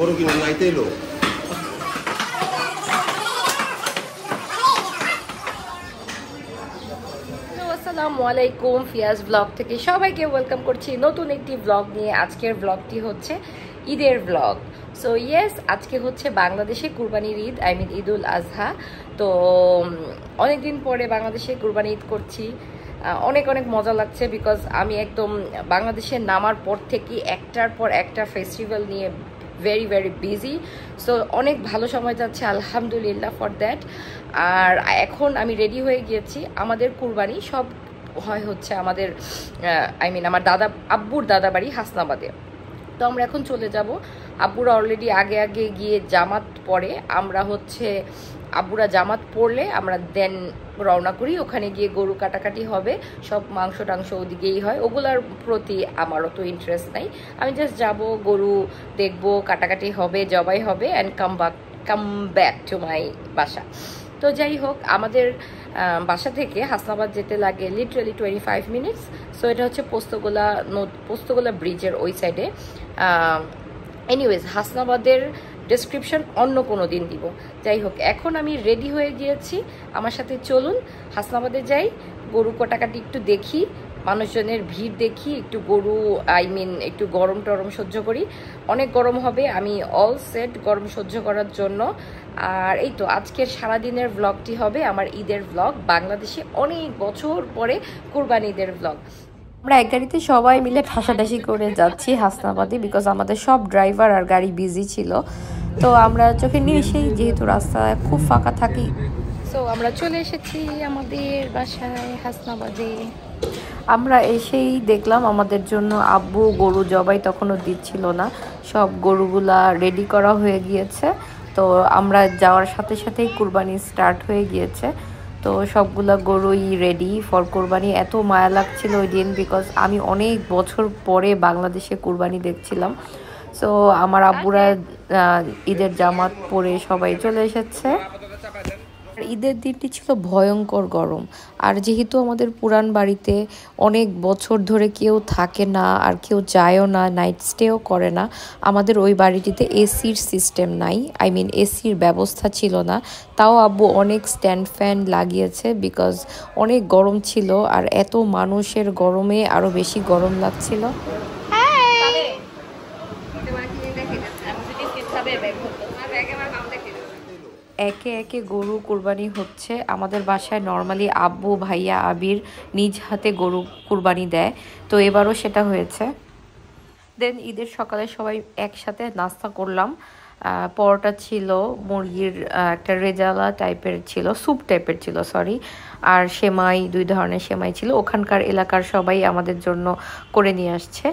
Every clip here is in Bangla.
বড় কিনা নাইতে এলো। আসসালামু আলাইকুম, ফিয়াজ ব্লগ থেকে সবাইকে ওয়েলকাম করছি নতুন একটি ব্লগ নিয়ে। আজকের ব্লগটি হচ্ছে ঈদের ব্লগ। সো ইয়েস, আজকে হচ্ছে বাংলাদেশে কুরবানির ঈদ, আই মিন ঈদুল আজহা। তো অনেকদিন পরে বাংলাদেশে কুরবানি ঈদ করছি। অনেক অনেক মজা লাগছে, বিকজ আমি একদম বাংলাদেশে নামার পর থেকে একটার পর একটা ফেস্টিভ্যাল নিয়ে ভেরি ভেরি বিজি। সো অনেক ভালো সময় যাচ্ছে, আলহামদুলিল্লাহ ফর দ্যাট। আর এখন আমি রেডি হয়ে গিয়েছি। আমাদের কুরবানি সব হয় হচ্ছে আমাদের আই মিন আমার আব্বুর দাদা বাড়ি হাসনাবাদে। তো আমরা এখন চলে যাব। আব্বুরা অলরেডি আগে আগে গিয়ে জামাত পরে, আমরা হচ্ছে আব্বুরা জামাত পড়লে আমরা দেন রওনা করি। ওখানে গিয়ে গরু কাটাকাটি হবে, সব মাংস টাংস ওদিকেই হয়। ওগুলার প্রতি আমার অত ইন্টারেস্ট নাই। আমি জাস্ট যাব, গরু দেখবো, কাটাকাটি হবে, জবাই হবে and come back to my বাসা। তো যাই হোক, আমাদের বাসা থেকে হাসনাবাদ যেতে লাগে লিটারালি 25 মিনিটস। সো এটা হচ্ছে পোস্তগোলা ব্রিজের ওই সাইডে। এনিওয়েজ, হাসনাবাদের ডেসক্রিপশন অন্য কোনো দিন দিব। যাই হোক, এখন আমি রেডি হয়ে গিয়েছি, আমার সাথে চলুন হাসনাবাদে যাই, গরু কাটাকাটি একটু দেখি, মানুষজনের ভিড় দেখি, একটু গরু আই মিন একটু গরম টরম সহ্য করি। অনেক গরম হবে, আমি অল সেট গরম সহ্য করার জন্য। আর এই তো আজকের সারাদিনের ব্লগটি হবে আমার ঈদের ব্লগ, বাংলাদেশে অনেক বছর পরে কুরবানি ঈদের ব্লগ। আমরা এক গাড়িতে সবাই মিলে ঠাসাঠাসি করে যাচ্ছি হাসনাবাদে, বিকজ আমাদের সব ড্রাইভার আর গাড়ি বিজি ছিল। তো আমরা চোখে নিমেষেই, যেহেতু রাস্তা খুব ফাঁকা থাকি, সো আমরা চলে এসেছি আমাদের বাসায় হাসনাবাদে। আমরা এসেই দেখলাম আমাদের জন্য আব্বু গরু জবাই তখনও দিচ্ছিল না, সব গরুগুলা রেডি করা হয়ে গিয়েছে। তো আমরা যাওয়ার সাথে সাথেই কুরবানি স্টার্ট হয়ে গিয়েছে। তো সবগুলা গরুই রেডি ফর কুরবানি। এত মায়া লাগছিল ওই দিন, বিকজ আমি অনেক বছর পরে বাংলাদেশে কুরবানি দেখছিলাম। সো আমার আব্বুরা ঈদের জামাত পরে সবাই চলে এসেছে। ঈদের দিনটি ছিল ভয়ঙ্কর গরম। আর যেহেতু আমাদের পুরান বাড়িতে অনেক বছর ধরে কেউ থাকে না আর কেউ যায়ও না, নাইট স্টেও করে না, আমাদের ওই বাড়িটিতে এসির সিস্টেম নাই, আই মিন এসির ব্যবস্থা ছিল না। তাও আব্বু অনেক স্ট্যান্ড ফ্যান লাগিয়েছে, বিকজ অনেক গরম ছিল। আর এত মানুষের গরমে আরও বেশি গরম লাগছিল। একে একে গরু কুরবানি হচ্ছে। আমাদের বাসায় নর্মালি আব্বু, ভাইয়া, আবির নিজ হাতে গরু কুরবানি দেয়, তো এবারও সেটা হয়েছে। দেন ঈদের সকালে সবাই একসাথে নাস্তা করলাম। পরোটা ছিল, মুরগির একটা রেজালা টাইপের ছিল, স্যুপ টাইপের ছিল সরি, আর সেমাই, 2 ধরনের সেমাই ছিল। ওখানকার এলাকার সবাই আমাদের জন্য করে নিয়ে আসছে।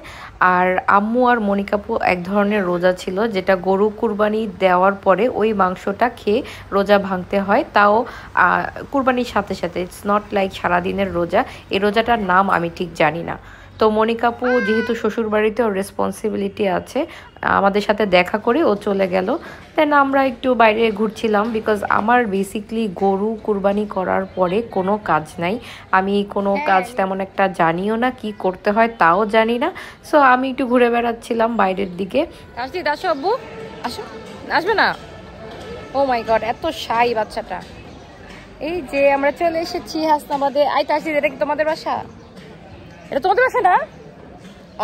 আর আম্মু আর মনিকাপু এক ধরনের রোজা ছিল, যেটা গরু কুরবানি দেওয়ার পরে ওই মাংসটা খেয়ে রোজা ভাঙতে হয়, তাও কুরবানির সাথে সাথে। ইটস নট লাইক সারাদিনের রোজা, এই রোজাটার নাম আমি ঠিক জানি না। তো মনিকাপু যেহেতু শ্বশুরবাড়িতে ওর রেসপন্সিবিলিটি আছে, আমাদের সাথে দেখা করে ও চলে গেল। দেন আমরা একটু বাইরে ঘুরছিলাম, বিকজ আমার বেসিকলি গরু কুরবানি করার পরে কোনো কাজ নাই। আমি কোনো কাজ তেমন একটা জানিও না, কি করতে হয় তাও জানি না। সো আমি একটু ঘুরে বেড়াচ্ছিলাম বাইরের দিকে। আসো আব্বু, আসো, আসবে না? ও মাই গড, এত শাই বাচ্চাটা। এই যে আমরা চলে এসেছি হাসনাবাদে। আইতে আসছি, এটা কি তোমাদের বাসা? এটা তোমাদের বাসা না?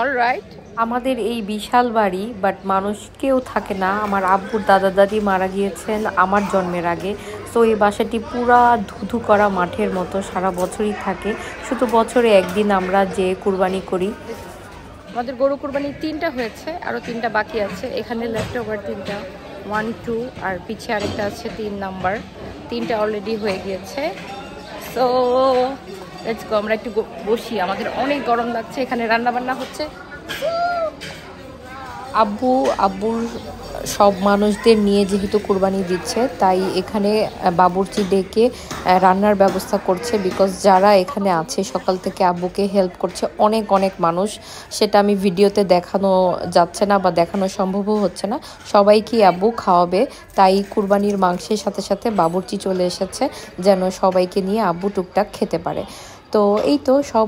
অলরাইট। আমাদের এই বিশাল বাড়ি, বাট মানুষ কেউ থাকে না। আমার আব্বুর দাদা দাদি মারা গিয়েছেন আমার জন্মের আগে। সো এই বাসাটি পুরা ধুধু করা মাঠের মতো, সারা বছরই থাকে। শুধু বছরে একদিন আমরা যে কুরবানি করি। আমাদের গরু কুরবানি 3টা হয়েছে, আরও 3টা বাকি আছে। এখানে লেফট ওভার 3টা, 1, 2, আর পিছিয়ে আরেকটা আছে 3 নাম্বার। 3টা অলরেডি হয়ে গিয়েছে। সো লেটস গো, আমরা একটু বসি, আমাদের অনেক গরম লাগছে। এখানে রান্না বান্না হচ্ছে। আব্বুর সব মানুষদের নিয়ে যেহেতু কুরবানি দিচ্ছে, তাই এখানে বাবুর্চি ডেকে রান্নার ব্যবস্থা করছে, বিকজ যারা এখানে আছে সকাল থেকে আব্বুকে হেল্প করছে অনেক অনেক মানুষ। সেটা আমি ভিডিওতে দেখানো যাচ্ছে না বা দেখানো সম্ভবও হচ্ছে না। সবাইকে আব্বু খাওয়াবে, তাই কুরবানির মাংসের সাথে সাথে বাবুর্চি চলে এসেছে, যেন সবাইকে নিয়ে আব্বু টুকটাক খেতে পারে। তো এই তো সব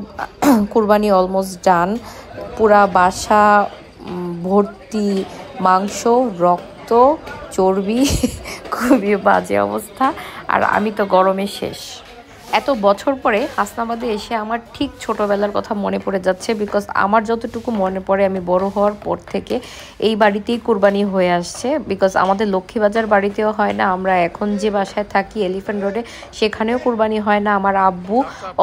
কুরবানি অলমোস্ট ডান। পুরা বাসা ভর্তি মাংস, রক্ত, চর্বি, খুবই বাজে অবস্থা। আর আমি তো গরমে শেষ। এত বছর পরে হাসনাবাদে এসে আমার ঠিক ছোটোবেলার কথা মনে পড়ে যাচ্ছে, বিকজ আমার যতটুকু মনে পড়ে আমি বড় হওয়ার পর থেকে এই বাড়িতেই কুরবানি হয়ে আসছে। বিকজ আমাদের লক্ষ্মীবাজার বাড়িতেও হয় না, আমরা এখন যে বাসায় থাকি এলিফ্যান্ট রোডে সেখানেও কুরবানি হয় না। আমার আব্বু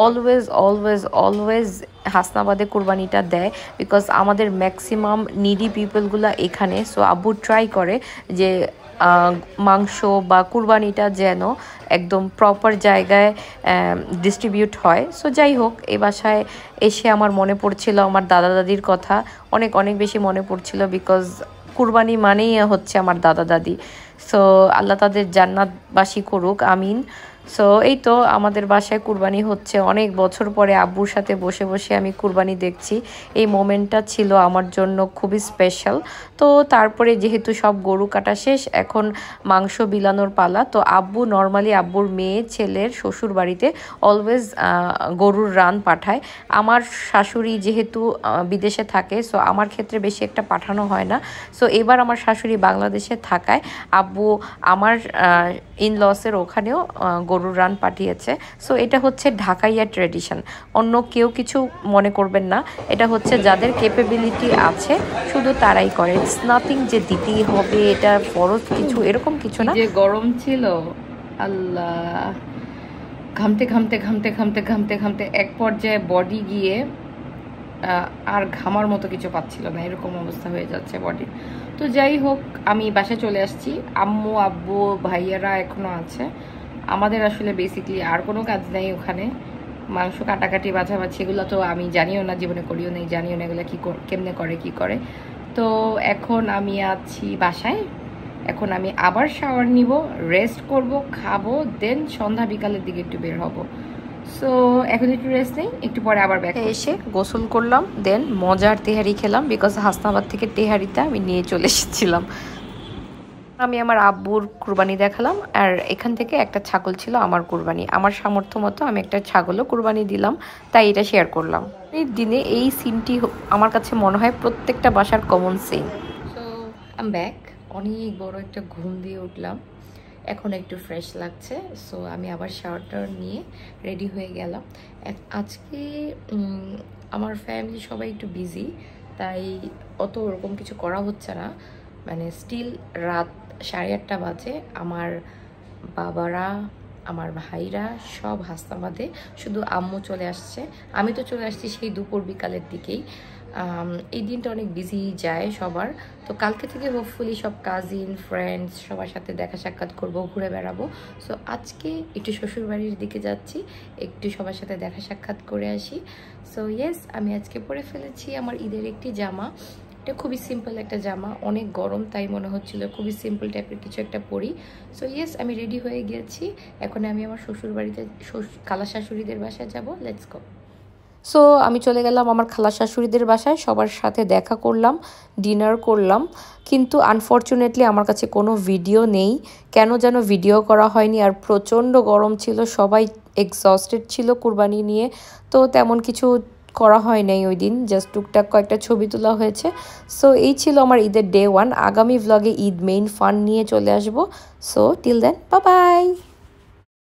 অলওয়েজ অলওয়েজ অলওয়েজ হাসনাবাদে কুরবানিটা দেয়, বিকজ আমাদের ম্যাক্সিমাম নিডি পিপলগুলো এখানে। সো আব্বু ট্রাই করে যে মাংস বা কুরবানিটা যেন একদম প্রপার জায়গায় ডিস্ট্রিবিউট হয়। সো যাই হোক, এই বাসায় এসে আমার মনে পড়ছিল আমার দাদা দাদির কথা, অনেক অনেক বেশি মনে পড়ছিল, বিকজ কুরবানি মানেই হচ্ছে আমার দাদা দাদি। সো আল্লাহ তাদের জান্নাতবাসী করুক, আমিন। সো এই তো আমাদের বাসায় কুরবানি হচ্ছে, অনেক বছর পরে আব্বুর সাথে বসে বসে আমি কুরবানি দেখছি। এই মোমেন্টটা ছিল আমার জন্য খুবই স্পেশাল। তো তারপরে যেহেতু সব গরু কাটা শেষ, এখন মাংস বিলানোর পালা। তো আব্বু নর্মালি আব্বুর মেয়ে ছেলের শ্বশুর বাড়িতে অলওয়েজ গরুর রান পাঠায়। আমার শাশুড়ি যেহেতু বিদেশে থাকে, সো আমার ক্ষেত্রে বেশি একটা পাঠানো হয় না। সো এবার আমার শাশুড়ি বাংলাদেশে থাকায় আব্বু আমার ইনলসের ওখানেও গরুর রান পাঠিয়েছে। সো এটা হচ্ছে ঢাকাইয়া ট্র্যাডিশন, অন্য কেউ কিছু মনে করবেন না। এটা হচ্ছে যাদের ক্যাপেবিলিটি আছে শুধু তারাই করে, ইটস নাথিং যে দিতেই হবে, এটা ফরজ কিছু, এরকম কিছু না। যে গরম ছিল, আল্লাহ, ঘামতে ঘামতে ঘামতে ঘামতে ঘামতে ঘামতে এক পর্যায়ে বডি গিয়ে আর ঘামার মতো কিছু পাচ্ছিল না, এরকম অবস্থা হয়ে যাচ্ছে বডির। তো যাই হোক, আমি বাসায় চলে আসছি। আম্মু আব্বু ভাইয়ারা এখনো আছে। আমাদের আসলে বেসিকলি আর কোনো কাজ নেই ওখানে। মাংস কাটাকাটি বাছাবাছি এগুলো তো আমি জানিও না, জীবনে করিও নেই, জানিও না এগুলো কী কেমনে করে কি করে। তো এখন আমি আছি বাসায়। এখন আমি আবার শাওয়ার নিব, রেস্ট করব, খাবো, দেন সন্ধ্যা বিকালের দিকে একটু বের হব। সো এখন একটু রেস্ট নেই, একটু পরে আবার ব্যাক এসে গোসল করলাম, দেন মজার তেহারি খেলাম, বিকজ হাসনাবাদ থেকে তেহারিটা আমি নিয়ে চলে এসেছিলাম। আমি আমার আব্বুর কুরবানি দেখালাম, আর এখান থেকে একটা ছাগল ছিল আমার কুরবানি। আমার সামর্থ্য মতো আমি একটা ছাগলও কুরবানি দিলাম, তাই এটা শেয়ার করলাম। এই দিনে এই সিনটি আমার কাছে মনে হয় প্রত্যেকটা বাসার common scene. So I'm back, অনেক বড় একটা ঘুম দিয়ে উঠলাম, এখন একটু ফ্রেশ লাগছে। সো আমি আবার শাওয়ারটা নিয়ে রেডি হয়ে গেলাম। আজকে আমার ফ্যামিলি সবাই একটু বিজি, তাই অত ওরকম কিছু করা হচ্ছে না। মানে স্টিল রাত 8:30 বাজে, আমার বাবারা আমার ভাইরা সব হাসনাবাদে, শুধু আম্মু চলে আসছে। আমি তো চলে আসছি সেই দুপুর বিকালের দিকেই। এই দিনটা অনেক বিজি যায় সবার। তো কালকে থেকে হোপফুলি সব কাজিন ফ্রেন্ডস সবার সাথে দেখা সাক্ষাৎ করবো, ঘুরে বেড়াবো। সো আজকে একটু শ্বশুরবাড়ির দিকে যাচ্ছি, একটু সবার সাথে দেখা সাক্ষাৎ করে আসি। সো ইয়েস, আমি আজকে পরে ফেলেছি আমার ঈদের একটি জামা। এটা খুবই সিম্পল একটা জামা, অনেক গরম তাই মনে হচ্ছিল খুবই সিম্পল টাইপের কিছু একটা পরি। সো ইয়েস, আমি রেডি হয়ে গিয়েছি। এখন আমি আমার শ্বশুর বাড়িতে খালা শাশুড়িদের বাসায় যাব। Let's go. সো আমি চলে গেলাম আমার খালা শাশুড়িদের বাসায়, সবার সাথে দেখা করলাম, ডিনার করলাম। কিন্তু আনফর্চুনেটলি আমার কাছে কোনো ভিডিও নেই, কেন যেন ভিডিও করা হয়নি। আর প্রচণ্ড গরম ছিল, সবাই এক্সস্টেড ছিল কুরবানি নিয়ে, তো তেমন কিছু করা হয় নাই ওই দিন, জাস্ট টুকটাক কয়েকটা ছবি তোলা হয়েছে। সো এই ছিল আমার ঈদের ডে 1। আগামী ভ্লগে ঈদ মেইন ফান নিয়ে চলে আসবো। So till then, bye by.